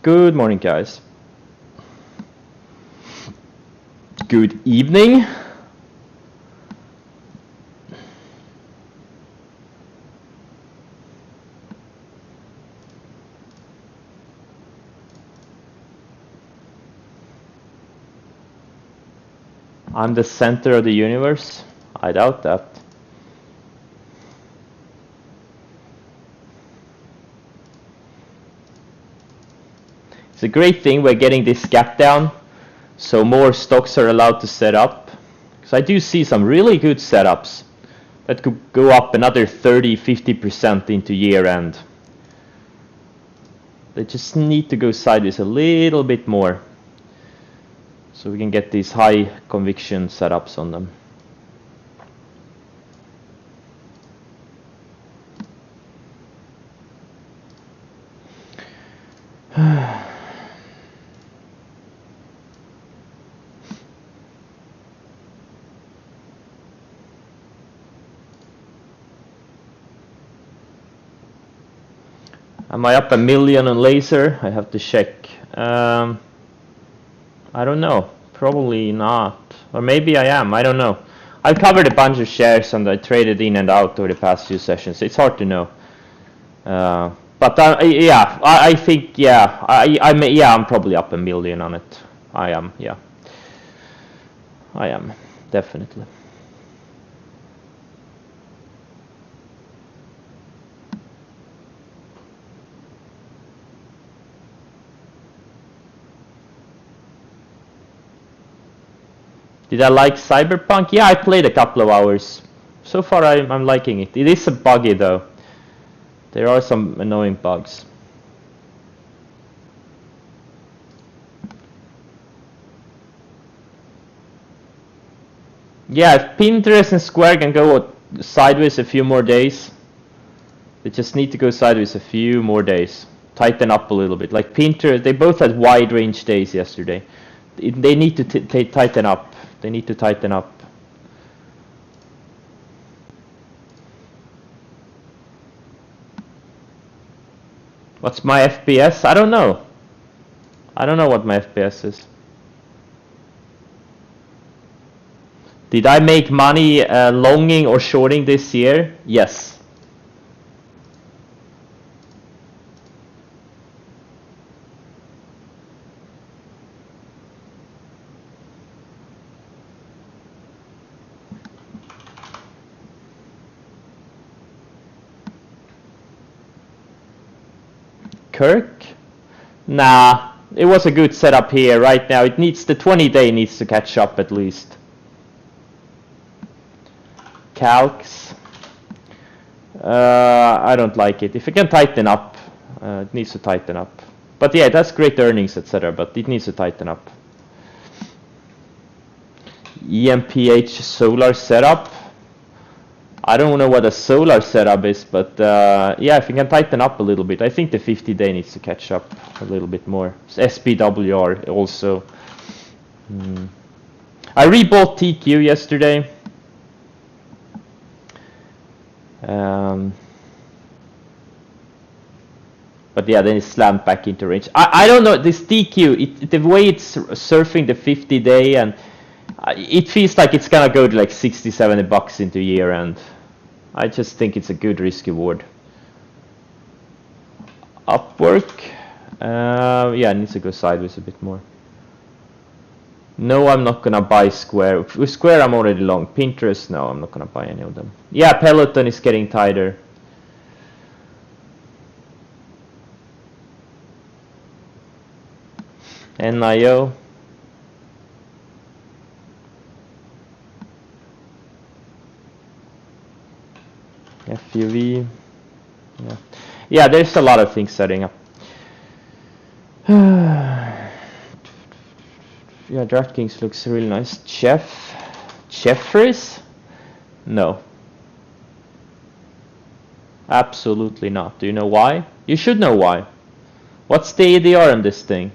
Good morning, guys. Good evening. I'm the center of the universe. I doubt that. It's a great thing we're getting this gap down, so more stocks are allowed to set up. Because I do see some really good setups that could go up another 30-50% into year end. They just need to go sideways a little bit more, so we can get these high conviction setups on them. Am I up 1 million on laser? I have to check. I don't know. Probably not. Or maybe I am. I don't know. I've covered a bunch of shares and I traded in and out over the past few sessions. It's hard to know. But yeah, I think yeah. I'm probably up 1 million on it. I am. Yeah. I am definitely. Did I like Cyberpunk? Yeah, I played a couple of hours. So far I'm liking it. It is a buggy though. There are some annoying bugs. Yeah, if Pinterest and Square can go sideways a few more days, they just need to go sideways a few more days. Tighten up a little bit. Like Pinterest, they both had wide range days yesterday. They need to tighten up. They need to tighten up. What's my FPS? I don't know. I don't know what my FPS is. Did I make money longing or shorting this year? Yes. Kirk? Nah, it was a good setup here. Right now it needs, the 20-day needs to catch up at least. Calcs. I don't like it. If it can tighten up, it needs to tighten up. But yeah, it has great earnings, etc. But it needs to tighten up. EMPH solar setup. I don't know what a solar setup is, but yeah, if you can tighten up a little bit, I think the 50-day needs to catch up a little bit more. SPWR also. I rebought TQ yesterday. But yeah, then it slammed back into range. I don't know, this TQ, the way it's surfing the 50-day, and it feels like it's gonna go to like 60-70 bucks into year end. I just think it's a good risk reward. Upwork, yeah, it needs to go sideways a bit more. No, I'm not gonna buy Square. With Square, I'm already long. Pinterest, no, I'm not gonna buy any of them. Yeah, Peloton is getting tighter. NIO. FUV. Yeah, there's a lot of things setting up. Yeah, DraftKings looks really nice. Jeffries? No. Absolutely not. Do you know why? You should know why. What's the ADR on this thing?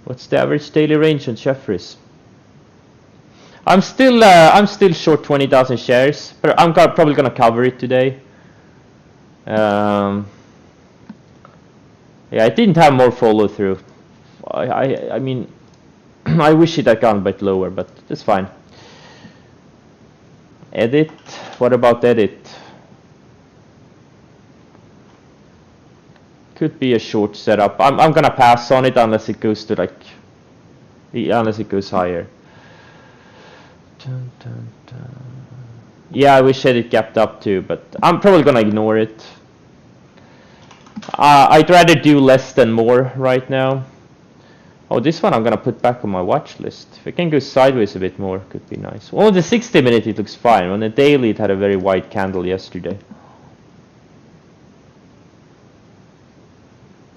What's the average daily range on Jeffries? I'm still short 20,000 shares, but I'm probably gonna cover it today. Yeah, it didn't have more follow through. I mean, I wish it had gone a bit lower, but it's fine. Edit. What about edit? Could be a short setup. I'm gonna pass on it unless it goes to like, unless it goes higher. Dun, dun, dun. Yeah, I wish edit gapped up too, but I'm probably gonna ignore it. I'd rather do less than more right now. Oh, this one I'm gonna put back on my watch list. If it can go sideways a bit more, could be nice. Well, the 60 minute it looks fine. On the daily it had a very wide candle yesterday.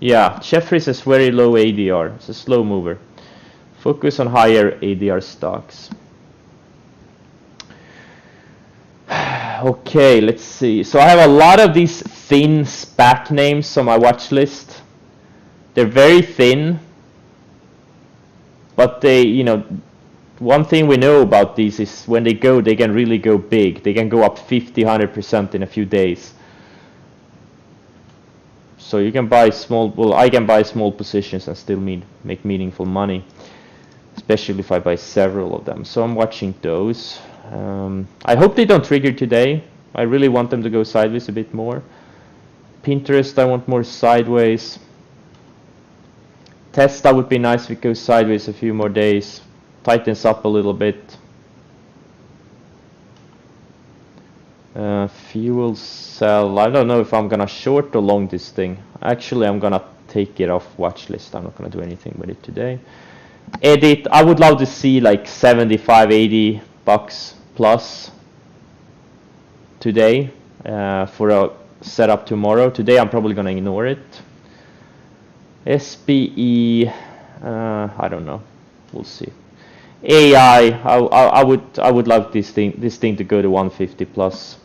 Yeah, Jeffries has very low ADR. It's a slow mover. Focus on higher ADR stocks. Okay, let's see. So I have a lot of these thin SPAC names on my watch list. They're very thin, but they, you know, one thing we know about these is when they go, they can really go big. They can go up 50-100% in a few days. So you can buy small, well, I can buy small positions and still make meaningful money, especially if I buy several of them. So I'm watching those. I hope they don't trigger today. I really want them to go sideways a bit more. Pinterest, I want more sideways. Tesla would be nice if it goes sideways a few more days. Tightens up a little bit. Fuel cell, I don't know if I'm gonna short or long this thing. Actually, I'm gonna take it off watch list. I'm not gonna do anything with it today. Edit, I would love to see like 75-80 bucks plus today for a setup tomorrow. Today I'm probably gonna ignore it. SPE, I don't know. We'll see. AI, I would love this thing to go to 150 plus.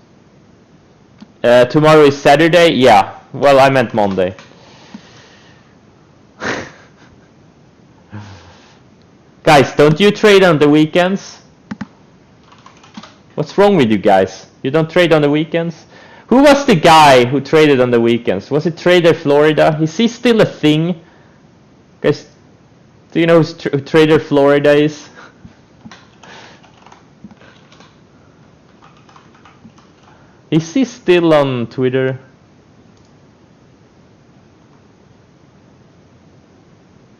Tomorrow is Saturday. Yeah. Well, I meant Monday. Guys, don't you trade on the weekends? What's wrong with you guys? You don't trade on the weekends? Who was the guy who traded on the weekends? Was it Trader Florida? Is he still a thing? Guys, do you know who Trader Florida is? Is he still on Twitter?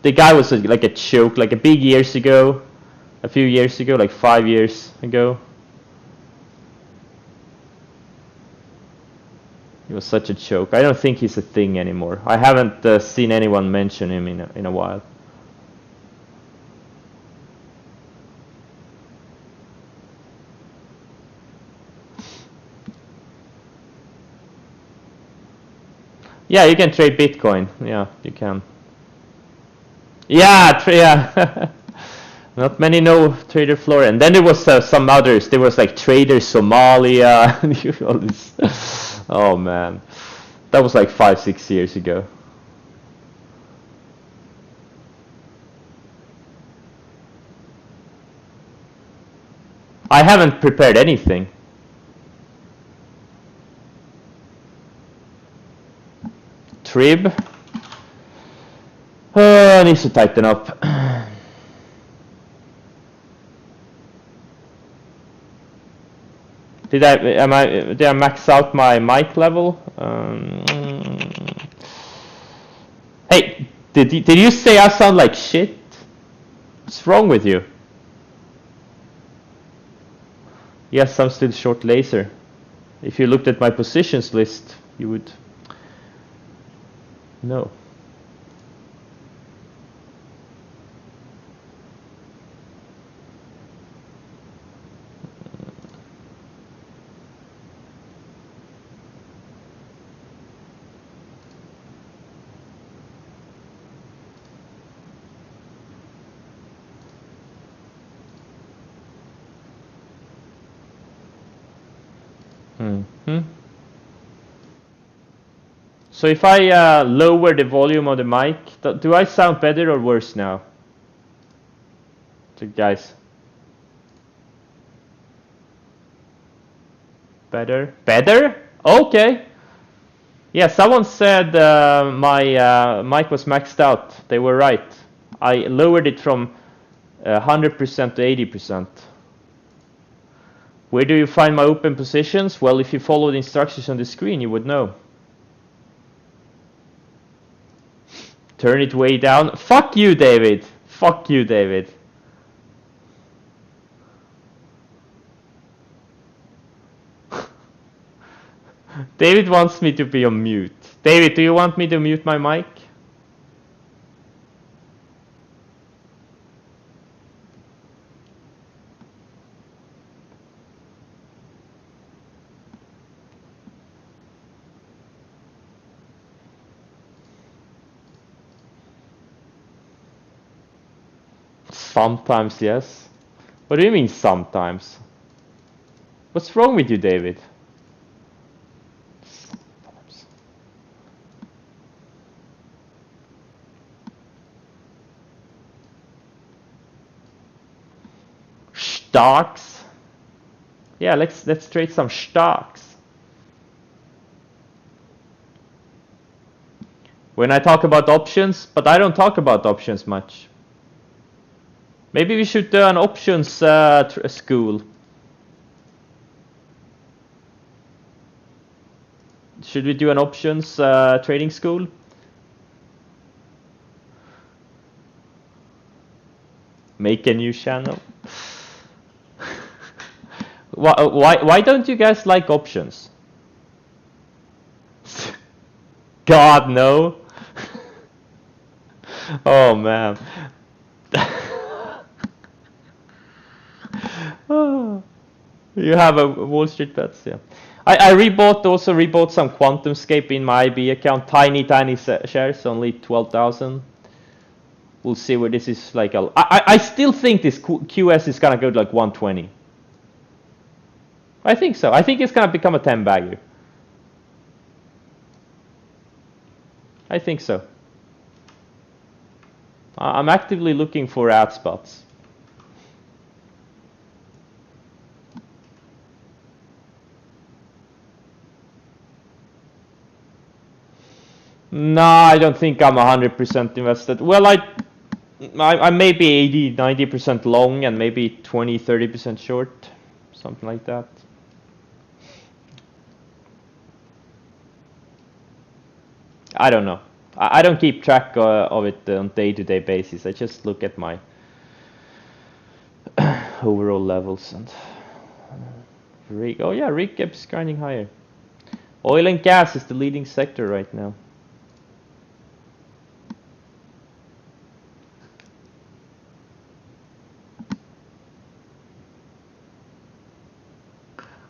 The guy was like a joke, like a big years ago, a few years ago, like 5 years ago. He was such a joke. I don't think he's a thing anymore. I haven't seen anyone mention him in a while. Yeah, you can trade Bitcoin. Yeah, you can. Yeah, yeah. Not many know Trader Florida. And then there was some others. There was like Trader Somalia. All this. Oh man, that was like 5-6 years ago. I haven't prepared anything. Trib. Needs to tighten up. Did I max out my mic level? Hey, did you say I sound like shit? What's wrong with you? Yes, I'm still short laser. If you looked at my positions list, you would know. So if I lower the volume of the mic, do I sound better or worse now? So guys. Better? Better? Okay. Yeah, someone said my mic was maxed out. They were right. I lowered it from 100% to 80%. Where do you find my open positions? Well, if you follow the instructions on the screen, you would know. Turn it way down. Fuck you, David. Fuck you, David. David wants me to be on mute. David, do you want me to mute my mic? Sometimes, yes. What do you mean sometimes? What's wrong with you, David? Sometimes. Stocks? Yeah, let's trade some stocks. When I talk about options, but I don't talk about options much. Maybe we should do an options school. Should we do an options trading school? Make a new channel. Why don't you guys like options? God, no. Oh man. You have a Wall Street Bets, yeah. I also rebought some QuantumScape in my IB account. Tiny shares, only 12,000. We'll see where this is like. I still think this QS is gonna go to like 120. I think so. I think it's gonna become a 10 bagger. I think so. I'm actively looking for ad spots. No, I don't think I'm 100% invested. Well, I may be 80, 90% long and maybe 20, 30% short, something like that. I don't know. I don't keep track of it on day-to-day basis. I just look at my overall levels and rig. Oh yeah, rig keeps grinding higher. Oil and gas is the leading sector right now.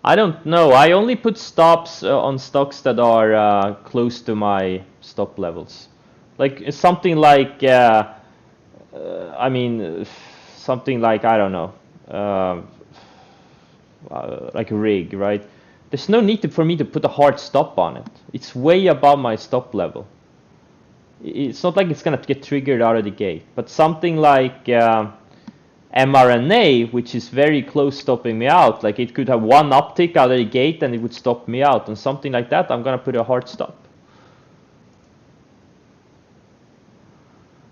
I don't know. I only put stops on stocks that are close to my stop levels. Like something like, I mean, something like, I don't know, like a rig, right? There's no need for me to put a hard stop on it. It's way above my stop level. It's not like it's gonna get triggered out of the gate. But something like mRNA, which is very close stopping me out, like it could have one uptick out of the gate and it would stop me out. And something like that, I'm gonna put a hard stop.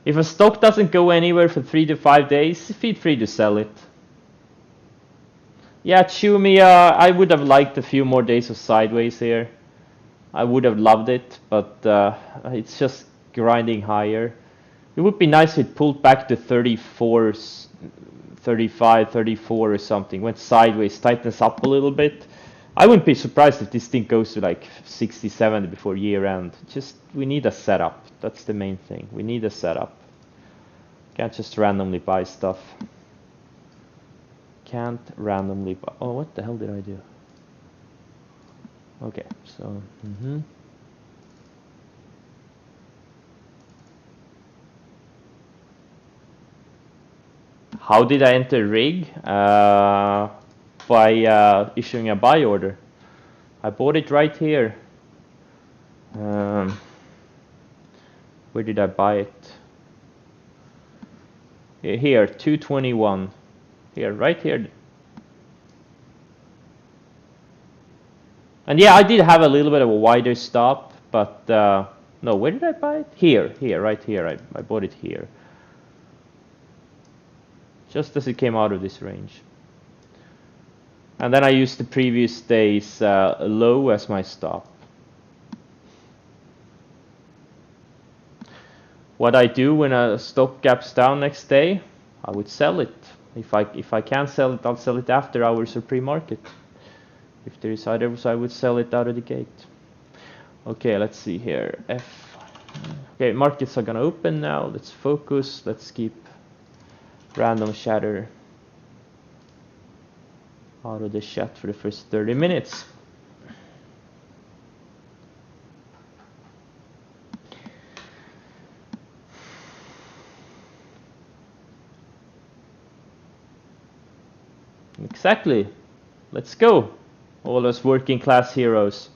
If a stock doesn't go anywhere for 3 to 5 days, feel free to sell it. Yeah, Chumi, I would have liked a few more days of sideways here. I would have loved it, but it's just grinding higher. It would be nice if it pulled back to 34, 35, 34 or something. Went sideways, tightens up a little bit. I wouldn't be surprised if this thing goes to like 60, 70 before year end. Just, we need a setup. That's the main thing. We need a setup. Can't just randomly buy stuff. Can't randomly buy. Oh, what the hell did I do? Okay, so, How did I enter rig? By issuing a buy order. I bought it right here. Where did I buy it? Here, 221. Here, right here. And yeah, I did have a little bit of a wider stop, but no, where did I buy it? Here, right here. I bought it here, just as it came out of this range. And then I used the previous day's low as my stop. What I do when a stock gaps down next day, I would sell it. If I can't sell it, I'll sell it after hours or pre-market. If there is others, I would sell it out of the gate. Okay, let's see here. Okay, markets are gonna open now. Let's focus. Let's keep random chatter out of the chat for the first 30 minutes. Exactly. Let's go. All us working class heroes.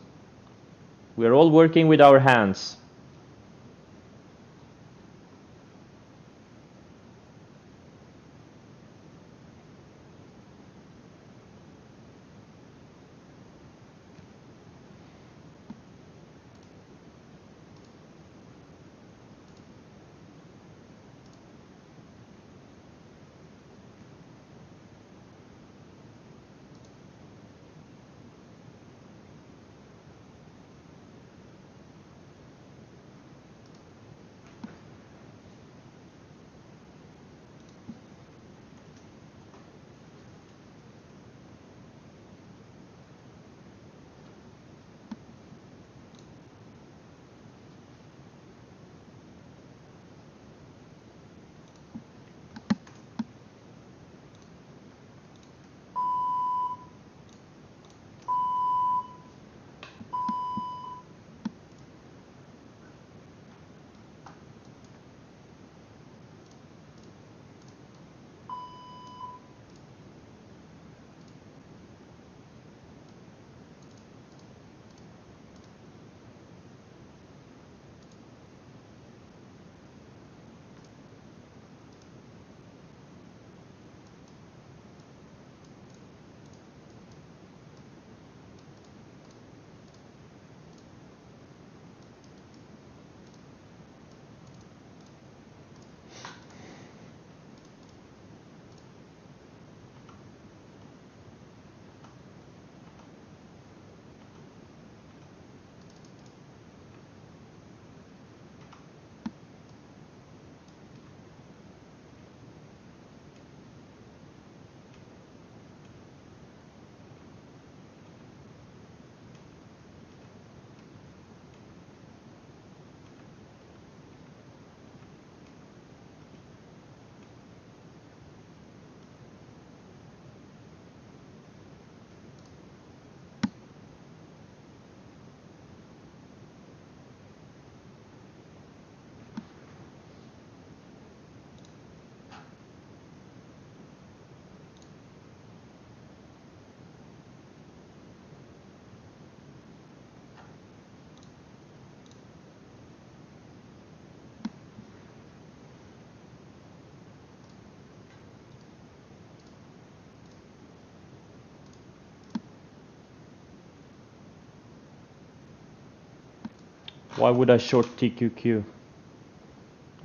We're all working with our hands. Why would I short TQQ?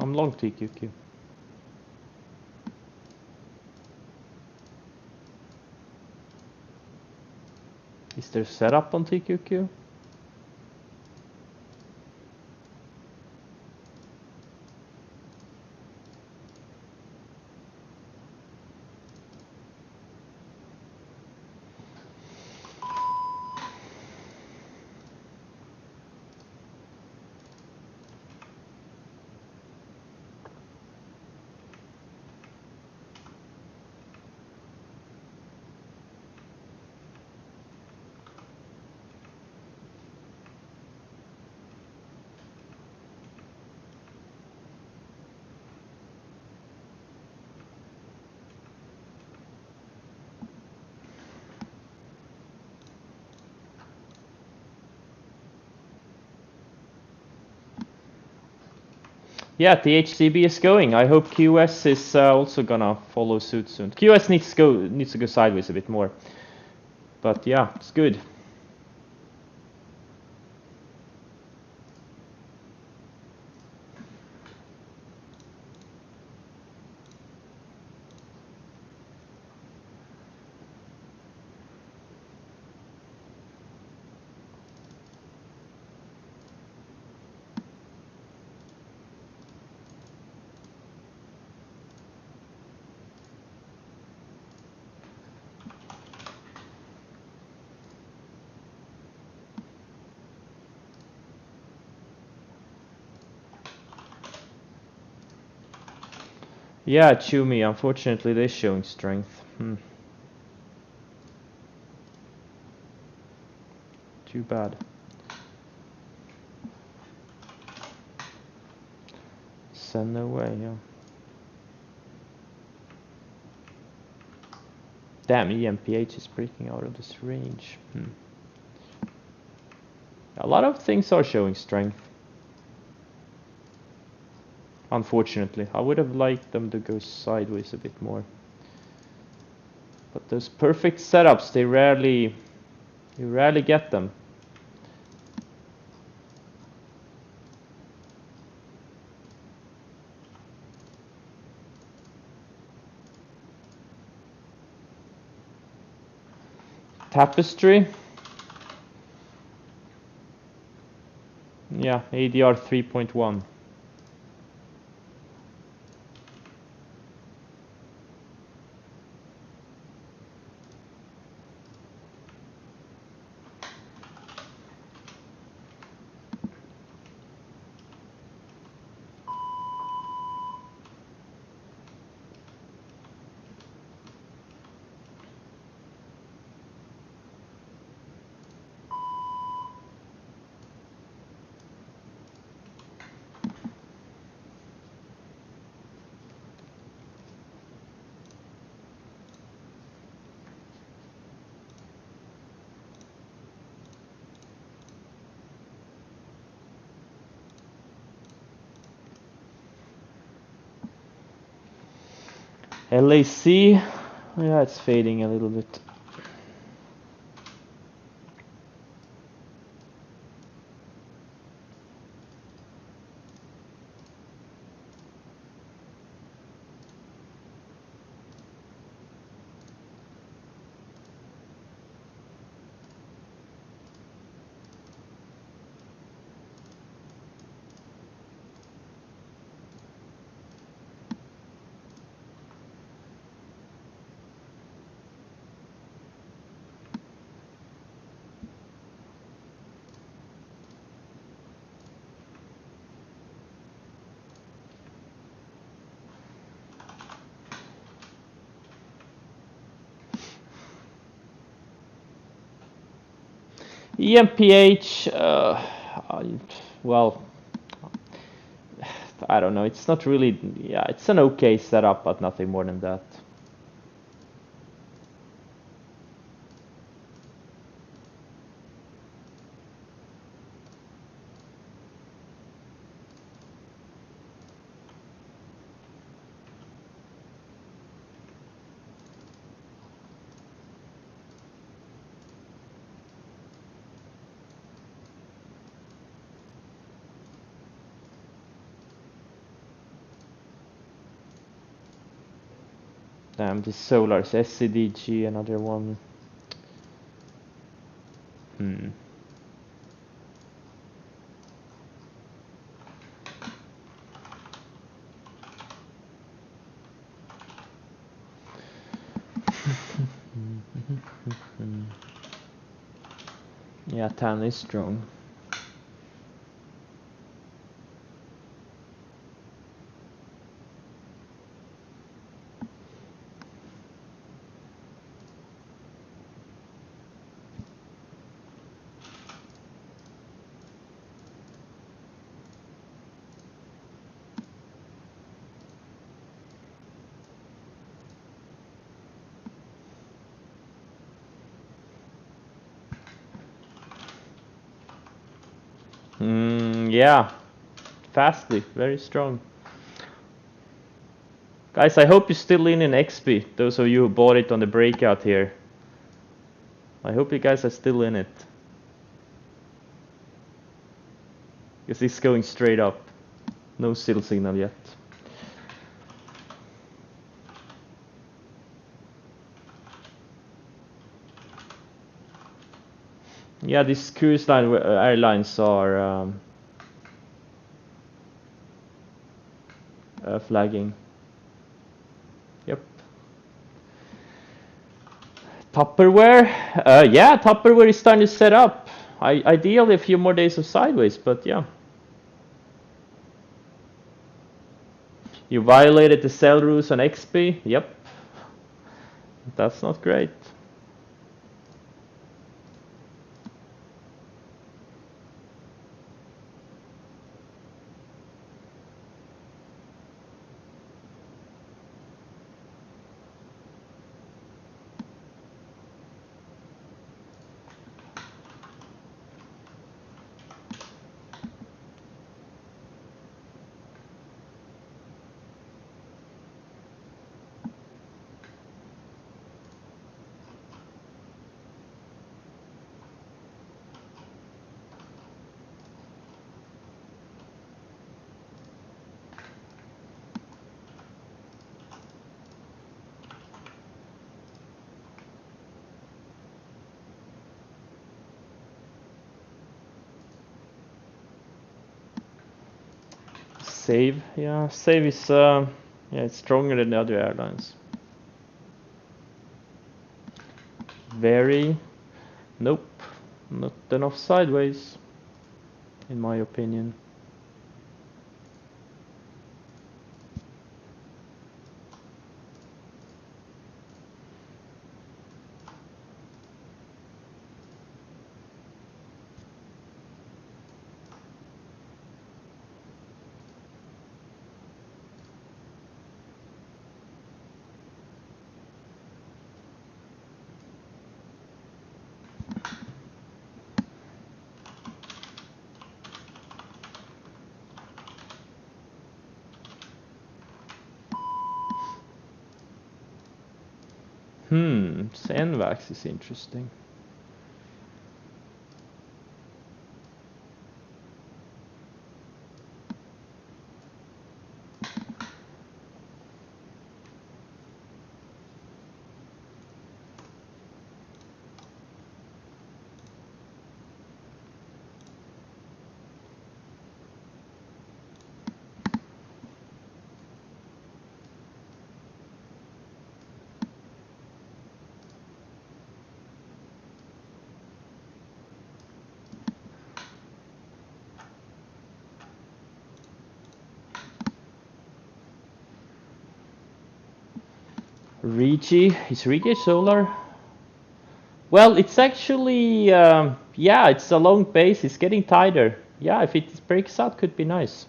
I'm long TQQ. Is there setup on TQQ? Yeah, the HCB is going. I hope QS is also gonna follow suit soon. QS needs to go sideways a bit more, but yeah, it's good. Yeah, Chumi, unfortunately they're showing strength. Too bad. Send away, yeah. Damn, EMPH is breaking out of this range. A lot of things are showing strength. Unfortunately, I would have liked them to go sideways a bit more. But those perfect setups, you rarely get them. Tapestry. Yeah, ADR 3.1. LAC, yeah, it's fading a little bit. EMPH, well, I don't know. It's not really, yeah, it's an okay setup, but nothing more than that. Damn, this Solar's SCDG, another one. Yeah, Tan is strong. Yeah, Fastly, very strong. Guys, I hope you're still in XP, those of you who bought it on the breakout here. I hope you guys are still in it. Because it's going straight up. No still signal yet. Yeah, these cruise line airlines are flagging. Yep. Tupperware? Yeah, Tupperware is starting to set up. Ideally a few more days of sideways, but yeah. You violated the sell rules on XP. Yep. That's not great. Save, yeah, Save is yeah, it's stronger than the other airlines. Very, nope, not enough sideways, in my opinion. NVAX is interesting. Rigi, is Rigi solar? Well, it's actually, yeah, it's a long base. It's getting tighter. Yeah, if it breaks out, could be nice.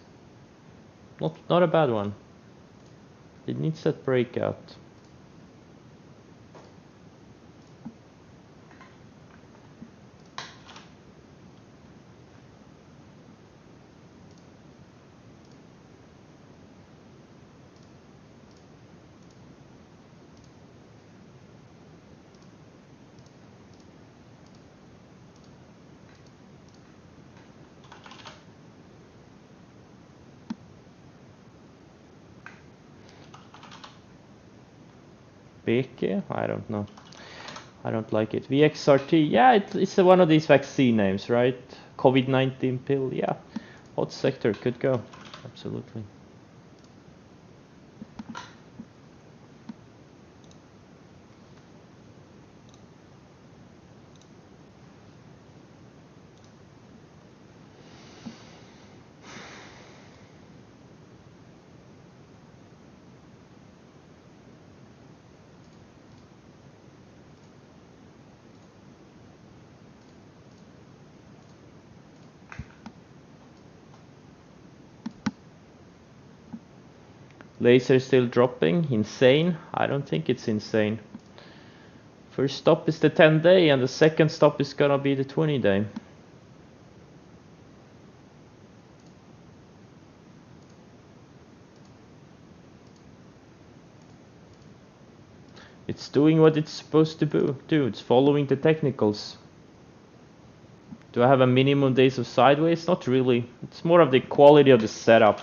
Not a bad one. It needs that breakout. Beke? I don't know. I don't like it. VXRT, yeah, it's one of these vaccine names, right? COVID-19 pill, yeah. Hot sector could go, absolutely. Laser still dropping, insane? I don't think it's insane. First stop is the 10-day and the second stop is gonna be the 20-day. It's doing what it's supposed to do. It's following the technicals. Do I have a minimum days of sideways? Not really. It's more of the quality of the setup.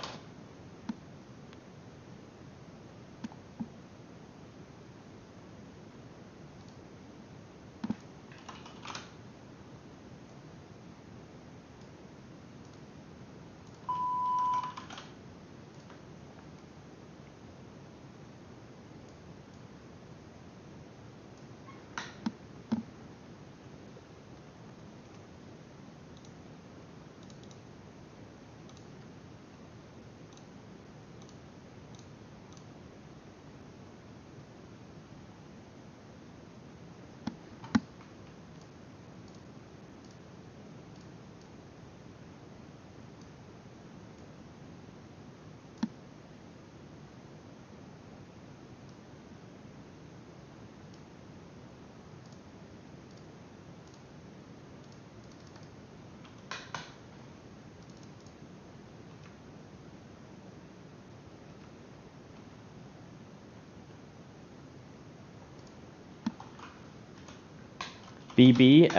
BB.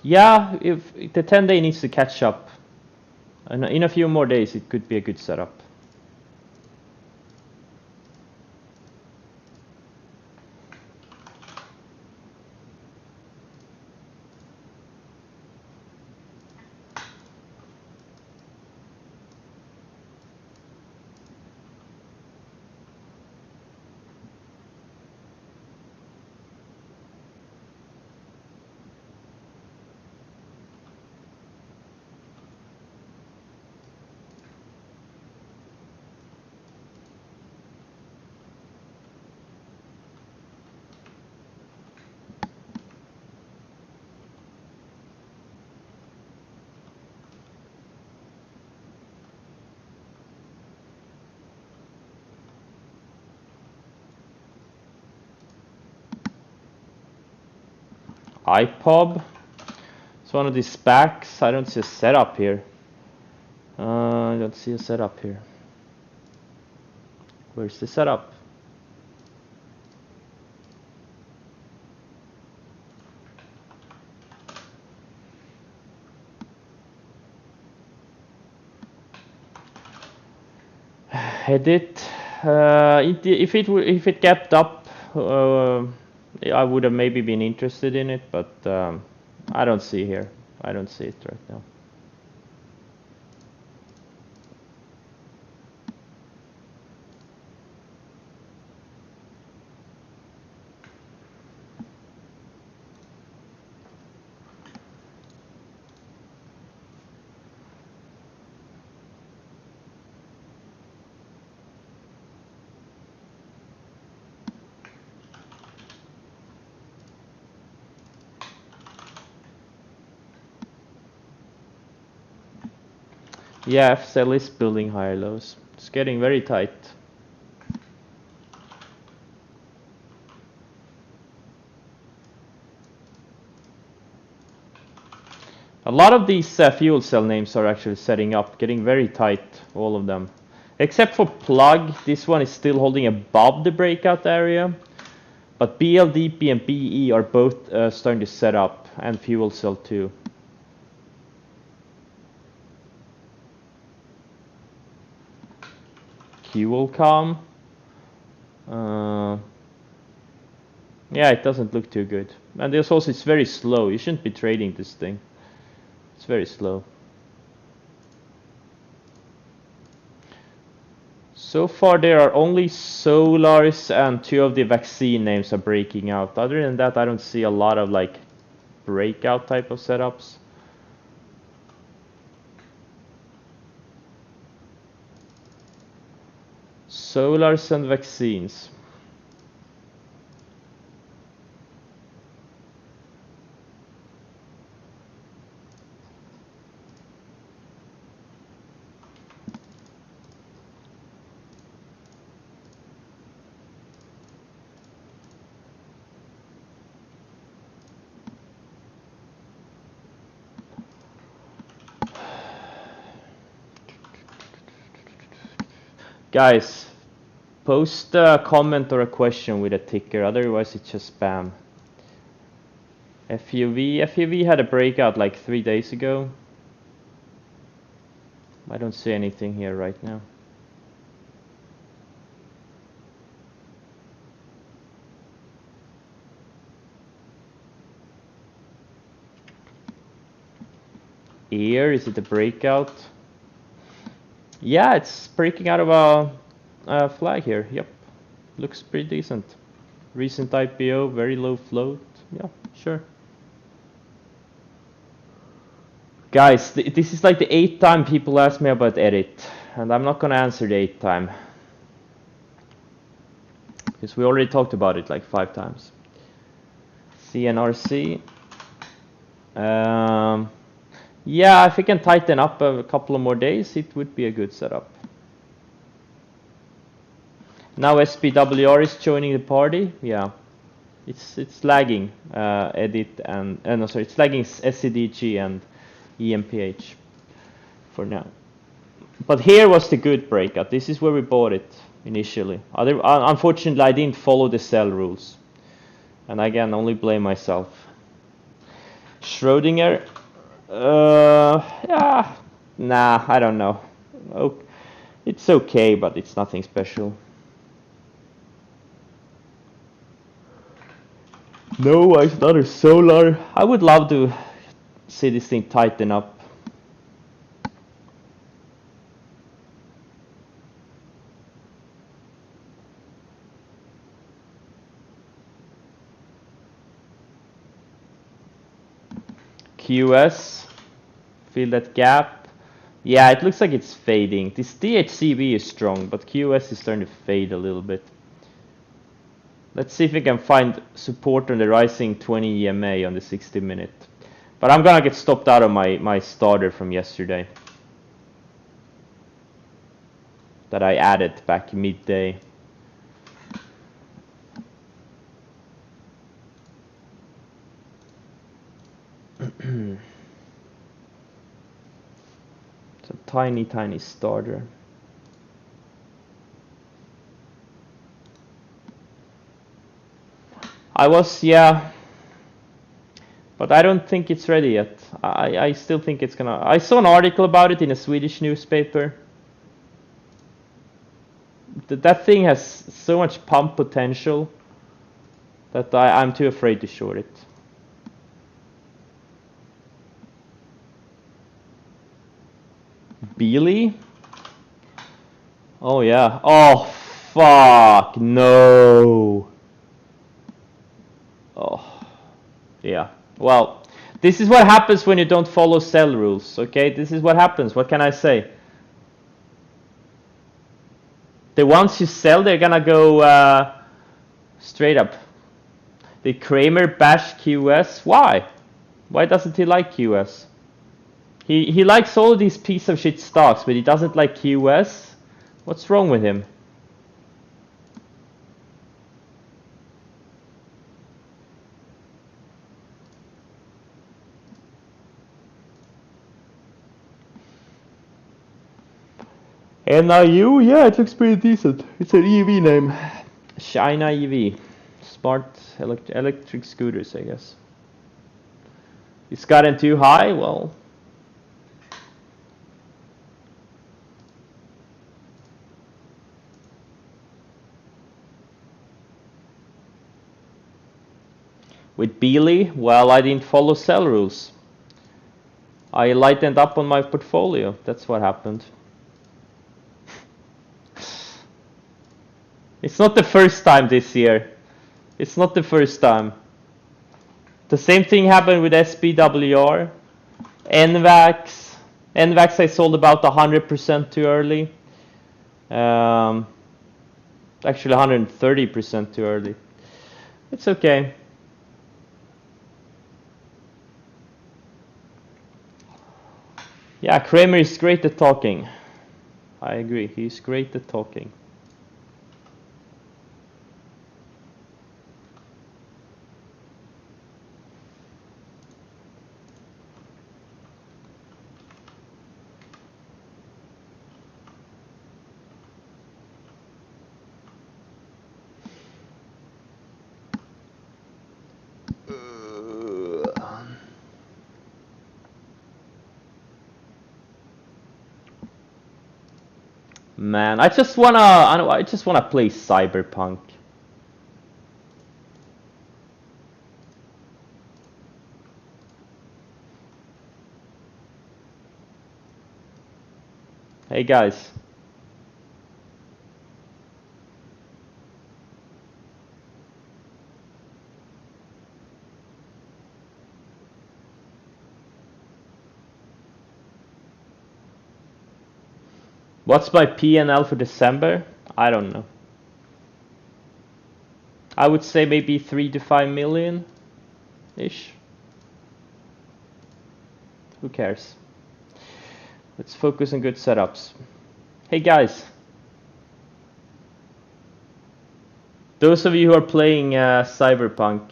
Yeah, if the 10-day needs to catch up, and in a few more days it could be a good setup. IPOB. It's one of these SPACs. I don't see a setup here. I don't see a setup here. Where's the setup? Edit. If it kept up, I would have maybe been interested in it, but I don't see here. I don't see it right now. Yeah, FSL is building higher lows. It's getting very tight. A lot of these fuel cell names are actually setting up, getting very tight, all of them. Except for Plug, this one is still holding above the breakout area. But BLDP and BE are both starting to set up, and fuel cell too. Qualcomm. Yeah, it doesn't look too good. And there's also, it's very slow. You shouldn't be trading this thing. It's very slow. So far there are only Solaris and 2 of the vaccine names are breaking out. Other than that, I don't see a lot of like breakout type of setups. Solaris and vaccines. Guys, post a comment or a question with a ticker, otherwise it's just spam. FUV had a breakout like 3 days ago. I don't see anything here right now. Here, is it a breakout? Yeah, it's breaking out of a flag here. Yep, looks pretty decent. Recent IPO, very low float. Yeah, sure. Guys, this is like the 8th time people ask me about edit, and I'm not gonna answer the 8th time. Because we already talked about it like 5 times. CNRC. Yeah, if we can tighten up a couple of more days, it would be a good setup. Now SPWR is joining the party. Yeah, it's lagging edit and no, sorry, it's lagging SCDG and EMPH for now. But here was the good breakout. This is where we bought it initially. Unfortunately, I didn't follow the sell rules, and I can only blame myself. Schrödinger. Yeah, nah, I don't know. Oh, it's okay, but it's nothing special. No, it's not a solar. I would love to see this thing tighten up. QS, feel that gap. Yeah, it looks like it's fading. This DHCB is strong, but QS is starting to fade a little bit. Let's see if we can find support on the rising 20 EMA on the 60 minute. But I'm gonna get stopped out of my starter from yesterday that I added back midday. It's a tiny starter. I was, yeah, but I don't think it's ready yet. I still think it's gonna. I saw an article about it in a Swedish newspaper. That thing has so much pump potential that I'm too afraid to short it. Beely? Oh yeah. Oh fuck no. Oh yeah. Well, this is what happens when you don't follow sell rules. Okay, this is what happens. What can I say? The ones you sell, they're gonna go straight up. The Kramer bash QS. Why? Why doesn't he like QS? He likes all these piece of shit stocks, but he doesn't like QS. What's wrong with him? NIU? Yeah, it looks pretty decent. It's an EV name. China EV. Smart electric scooters, I guess. It's gotten too high? Well, with Beely, well, I didn't follow sell rules. I lightened up on my portfolio. That's what happened. It's not the first time this year. It's not the first time. The same thing happened with SPWR. NVAX. NVAX I sold about 100% too early. Actually 130% too early. It's okay. Yeah, Kramer is great at talking. I agree, he's great at talking. Man, I just wanna play Cyberpunk. Hey guys. What's my P&L for December? I don't know. I would say maybe 3 to 5 million ish. Who cares? Let's focus on good setups. Hey guys. Those of you who are playing Cyberpunk.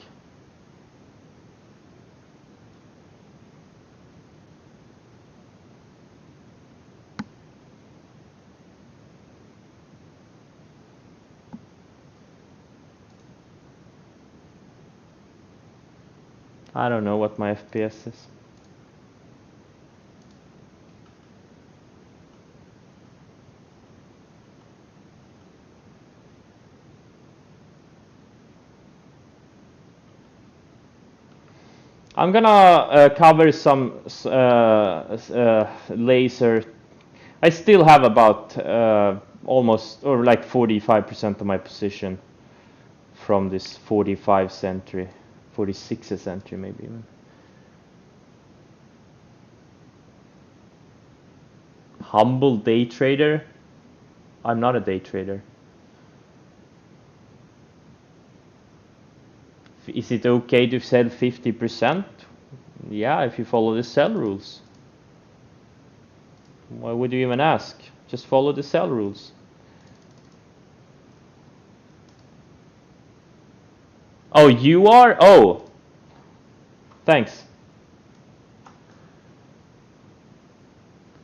I don't know what my FPS is. I'm gonna cover some laser. I still have about almost or like 45% of my position from this 45 century, 46th century maybe even. Humble day trader? I'm not a day trader. Is it okay to sell 50%? Yeah, if you follow the sell rules. Why would you even ask? Just follow the sell rules. Oh, you are? Oh, thanks.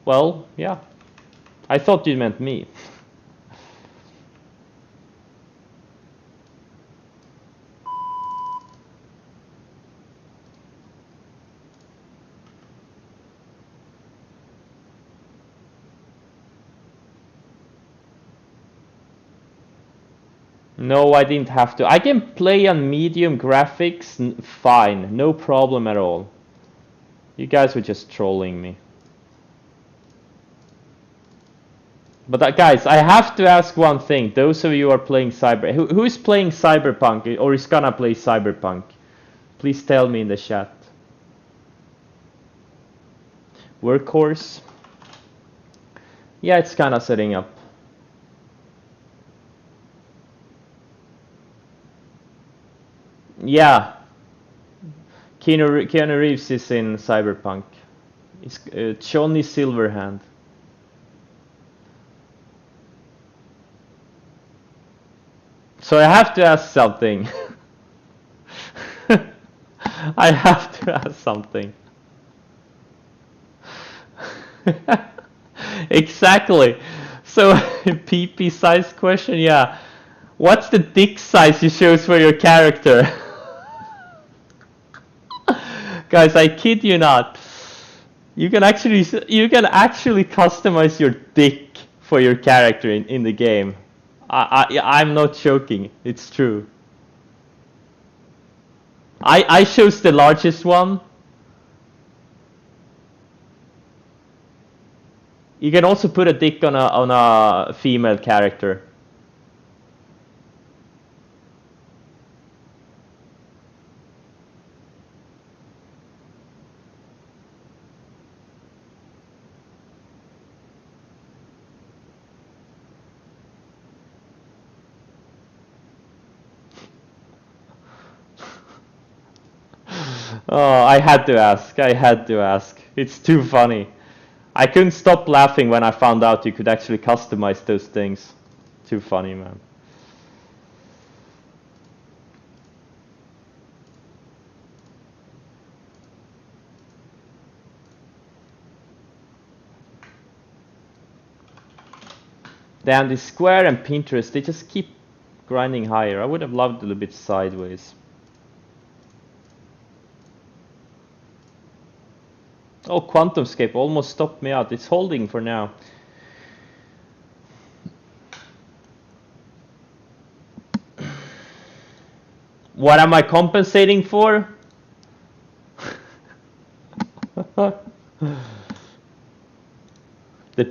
Well, yeah. I thought you meant me. No, I didn't have to. I can play on medium graphics fine, no problem at all. You guys were just trolling me. But guys, I have to ask one thing. Those of you who are playing who is playing Cyberpunk or is gonna play Cyberpunk? Please tell me in the chat. Workhorse? Yeah, it's kind of setting up. Yeah. Keanu Reeves is in Cyberpunk. It's Johnny Silverhand. So I have to ask something. I have to ask something. Exactly. So, PP size question, yeah. What's the dick size you chose for your character? Guys, I kid you not. You can actually customize your dick for your character in the game. I'm not joking. It's true. I chose the largest one. You can also put a dick on a female character. Oh, I had to ask. I had to ask. It's too funny. I couldn't stop laughing when I found out you could actually customize those things. Too funny, man. Damn, this Square and Pinterest, they just keep grinding higher. I would have loved a little bit sideways. Oh, QuantumScape almost stopped me out. It's holding for now. What am I compensating for? The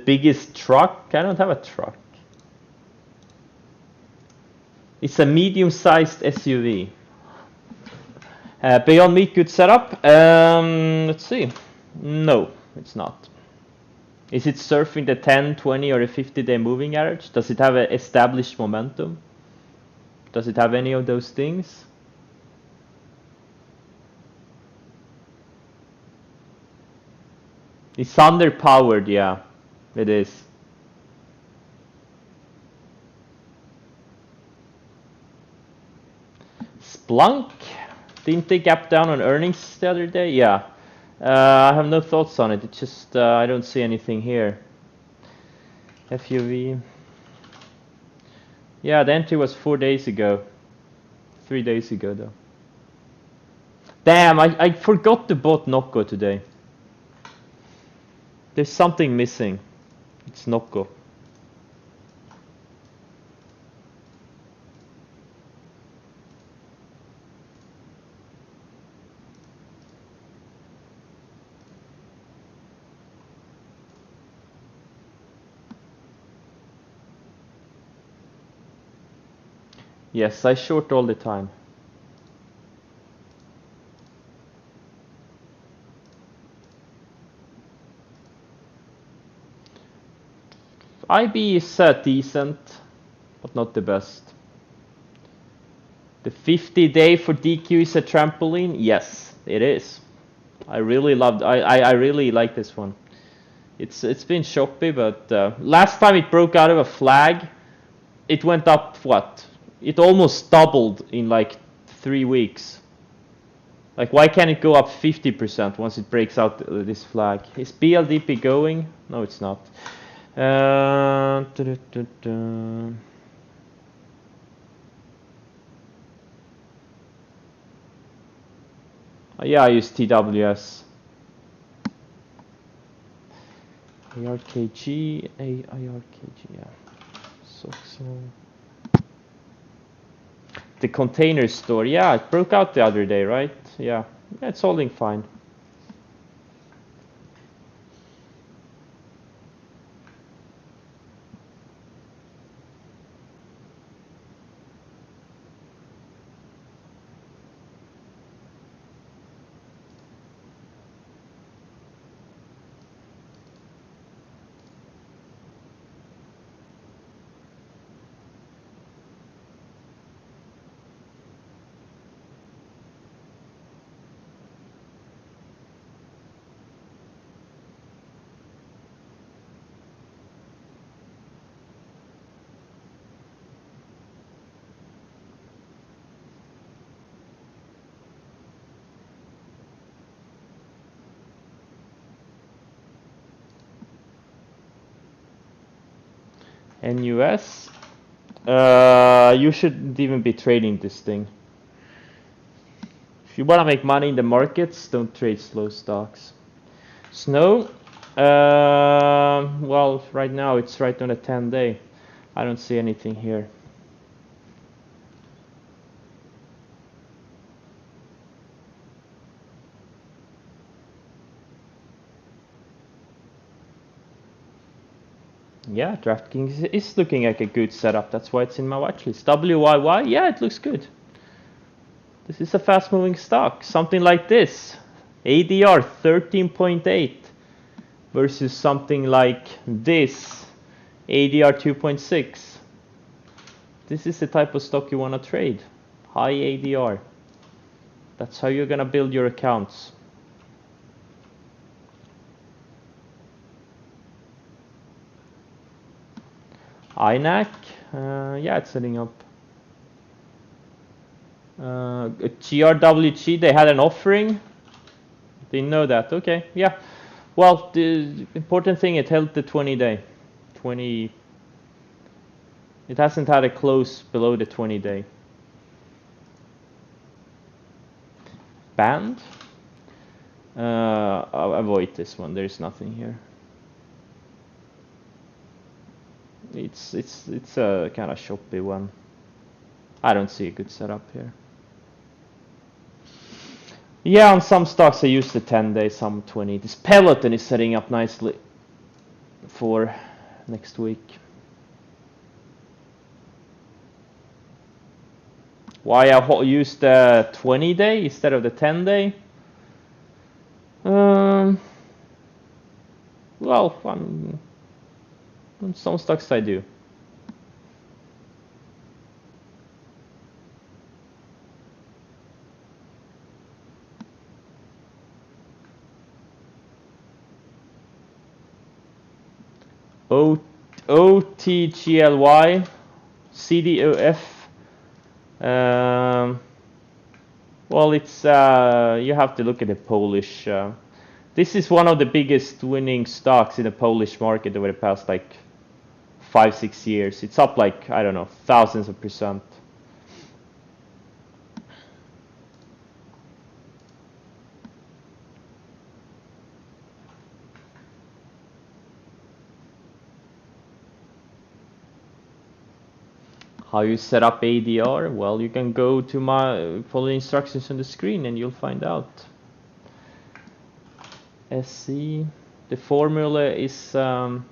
biggest truck? I don't have a truck. It's a medium-sized SUV. Beyond Meat, good setup. Let's see. No, it's not. Is it surfing the 10, 20, or a 50-day moving average? Does it have an established momentum? Does it have any of those things? It's underpowered, yeah. It is. Splunk? Didn't they gap down on earnings the other day? Yeah. I have no thoughts on it. It's just I don't see anything here. FUV. Yeah, the entry was 4 days ago. 3 days ago, though. Damn, I forgot to bought Nocco today. There's something missing. It's Nocco. Yes, I short all the time. IB is decent, but not the best. The 50-day for DQ is a trampoline? Yes, it is. I really really like this one. It's been choppy, but last time it broke out of a flag, it went up what? It almost doubled in like 3 weeks. Like, why can't it go up 50% once it breaks out this flag? Is BLDP going? No, it's not. Yeah, I use TWS. ARKG, yeah. So. The container store, yeah, it broke out the other day, right? Yeah, it's holding fine. NUS, you shouldn't even be trading this thing. If you want to make money in the markets, don't trade slow stocks. Snow, well, right now it's right on a 10-day. I don't see anything here. Yeah, DraftKings is looking like a good setup. That's why it's in my watch list. WYY, yeah, it looks good. This is a fast-moving stock. Something like this. ADR 13.8 versus something like this. ADR 2.6. This is the type of stock you want to trade. High ADR. That's how you're going to build your accounts. INAC, yeah, it's setting up. GRWG, they had an offering. Didn't know that. Okay, yeah. Well, the important thing, it held the 20-day. It hasn't had a close below the 20-day. Banned? I'll avoid this one. There's nothing here. It's a kind of choppy one. I don't see a good setup here. Yeah, on some stocks I use the 10-day, some 20. This Peloton is setting up nicely for next week. Why I use the 20-day instead of the 10-day? Well, on some stocks I do. OTGLY, CDOF. Well, it's you have to look at the Polish. This is one of the biggest winning stocks in the Polish market over the past like 5-6 years. It's up like, I don't know, thousands of percent. How you set up ADR? Well, you can go to follow the instructions on the screen and you'll find out. SC, the formula is in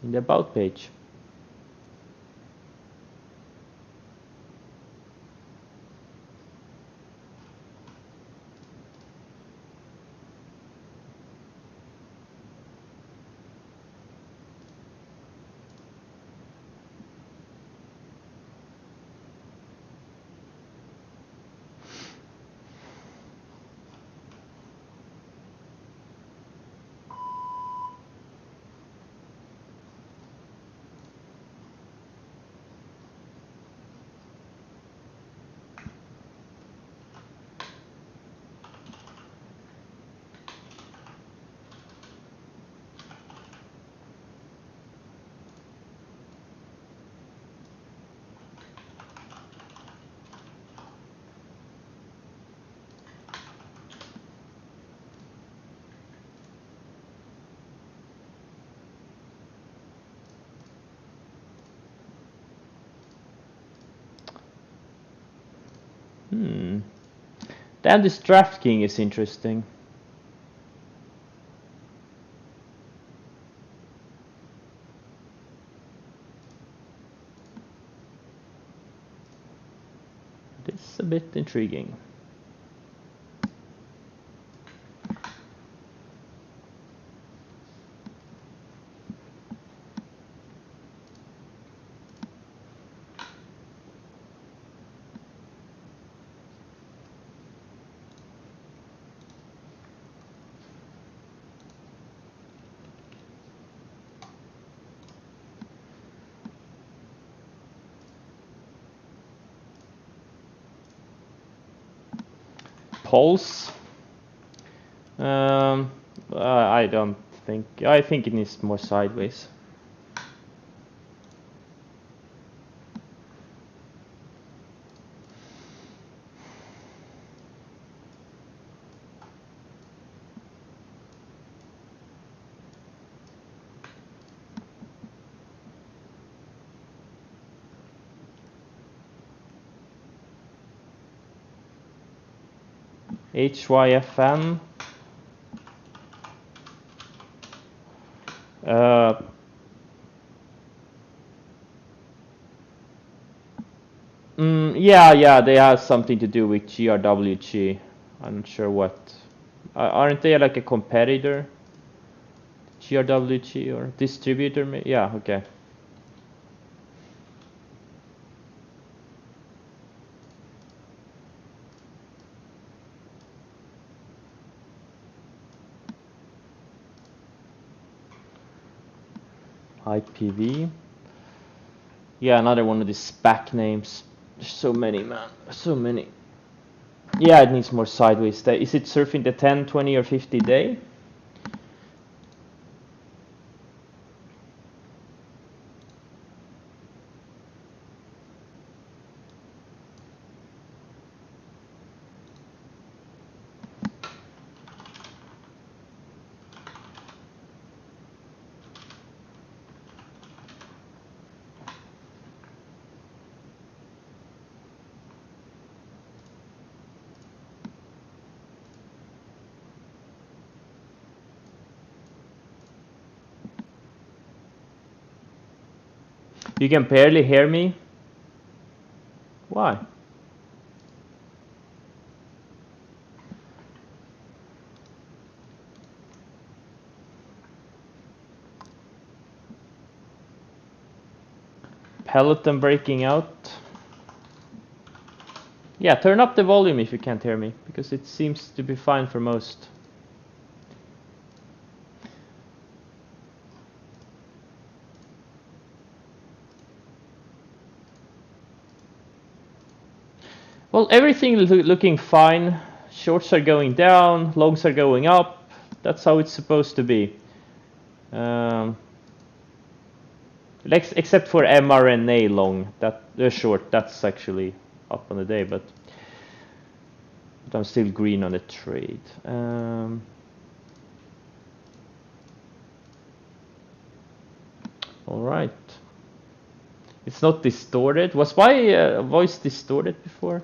the about page. Then this DraftKings is interesting. This is a bit intriguing. Pulse. I don't think. I think it needs more sideways. HYFM. Yeah, they have something to do with GRWG. I'm not sure what. Aren't they like a competitor? GRWG or distributor? Yeah, okay. IPV. Yeah, another one of these SPAC names. There's so many, man. So many. Yeah, it needs more sideways. Is it surfing the 10, 20, or 50 day? You can barely hear me? Why? Peloton breaking out. Yeah, turn up the volume if you can't hear me, because it seems to be fine for most. Well, everything is looking fine. Shorts are going down, longs are going up. That's how it's supposed to be. Except for mRNA long, that short, that's actually up on the day, but I'm still green on the trade. All right. It's not distorted. Was my voice distorted before?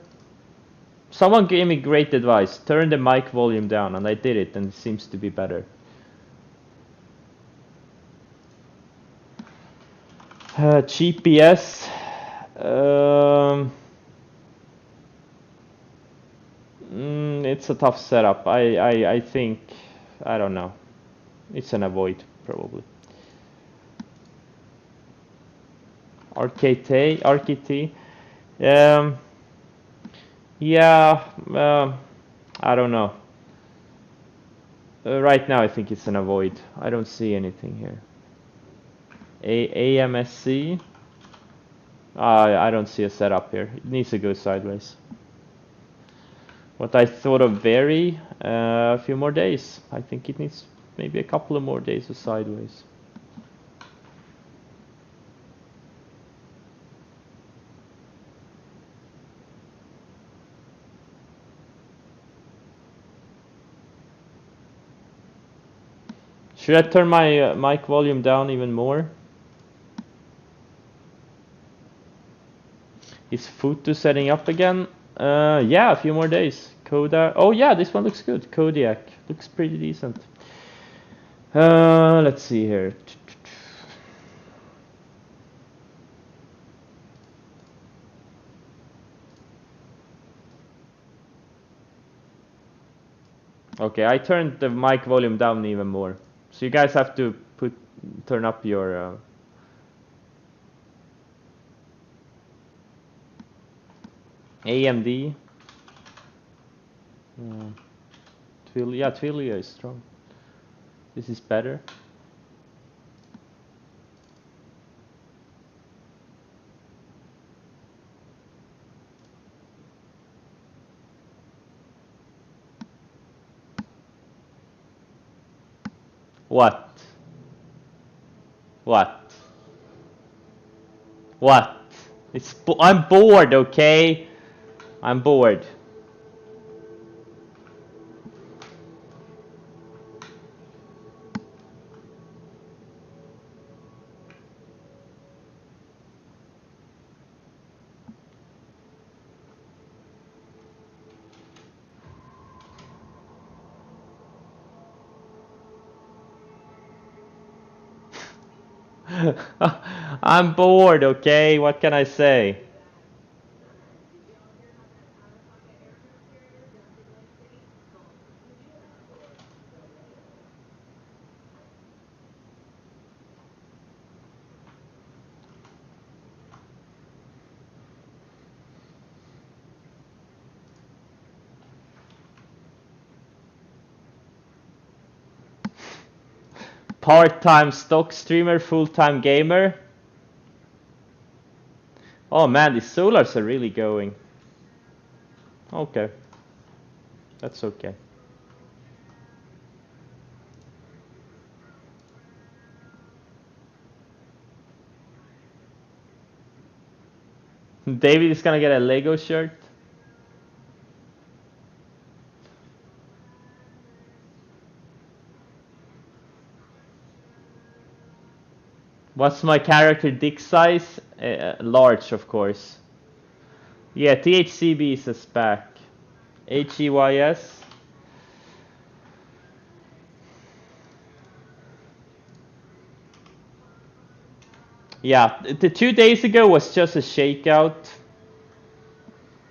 Someone gave me great advice. Turn the mic volume down, and I did it, and it seems to be better. GPS. It's a tough setup. I think, I don't know. It's an avoid, probably. RKT. Yeah, I don't know. Right now I think it's an avoid. I don't see anything here. AMSC. I don't see a setup here. It needs to go sideways. What I thought of Very, a few more days. I think it needs maybe a couple of more days of sideways. Should I turn my mic volume down even more? Is Futu setting up again? Yeah, a few more days. Kodak. Oh yeah, this one looks good. Kodiak looks pretty decent. Let's see here. Okay, I turned the mic volume down even more. So you guys have to turn up your AMD. Twilio is strong. This is better. What? What? What? I'm bored, okay? I'm bored. I'm bored, okay? What can I say? Part-time stock streamer, full-time gamer. Oh man, these solars are really going. Okay. That's okay. David is gonna get a Lego shirt. What's my character dick size? Large, of course. Yeah, THCB is a SPAC. HEYS. Yeah, the 2 days ago was just a shakeout.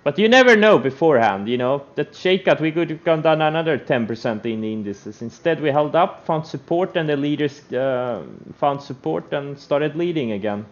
But you never know beforehand, you know. That shakeout, we could have gone down another 10% in the indices. Instead, we held up, found support, and the leaders found support and started leading again.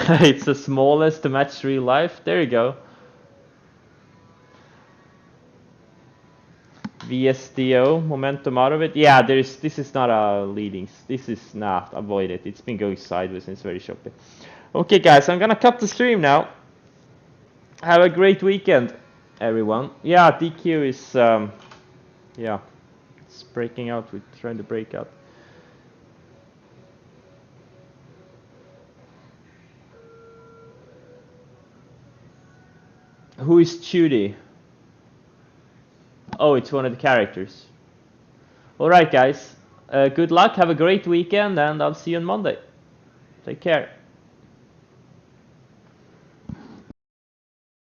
It's the smallest to match real life. There you go. VSDO, momentum out of it. Yeah, this is not a leading. This is not, avoid it. It's been going sideways and it's very choppy. Okay guys, I'm gonna cut the stream now. Have a great weekend, everyone. Yeah, DQ is Yeah, it's breaking out. We're trying to break out. Who is Judy? Oh, it's one of the characters. Alright guys, good luck, have a great weekend, and I'll see you on Monday. Take care.